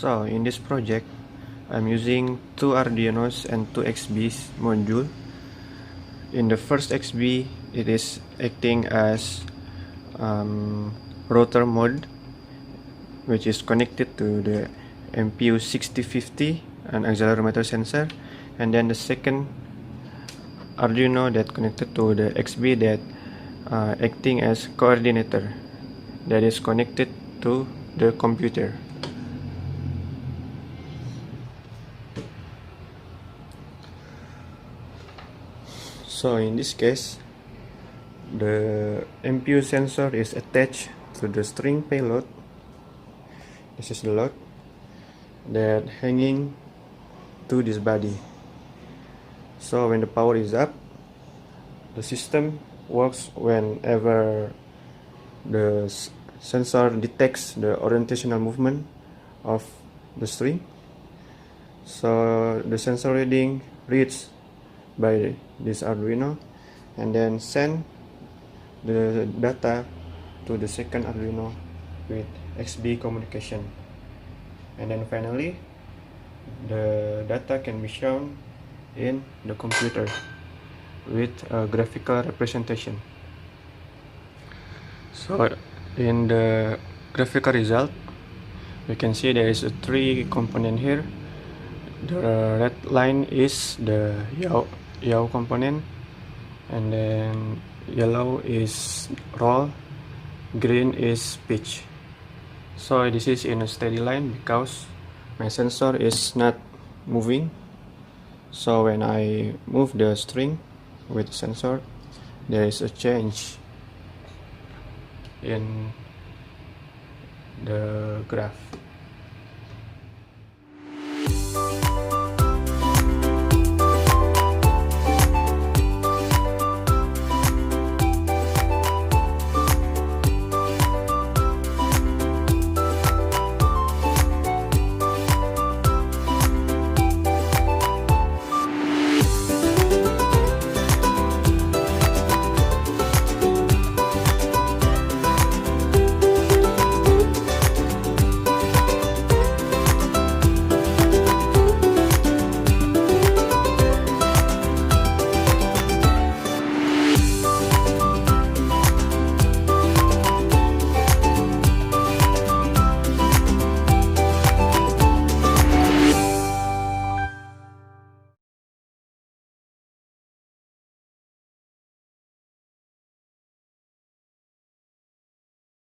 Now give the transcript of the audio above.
So in this project, I'm using two Arduinos and two XBs module. In the first XB, it is acting as rotor mode, which is connected to the MPU 6050, an accelerometer sensor, and then the second Arduino that connected to the XB that acting as coordinator, that is connected to the computer. So in this case, the MPU sensor is attached to the string payload. This is the load that hanging to this body. So when the power is up, the system works whenever the sensor detects the orientational movement of the string. So the sensor reading reads by this Arduino and then send the data to the second Arduino with XB communication, and then finally the data can be shown in the computer with a graphical representation. So in the graphical result, we can see there is a three component here. The red line is the yaw component, and then yellow is roll, green is pitch. So this is in a steady line because my sensor is not moving. So when I move the string with the sensor, there is a change in the graph.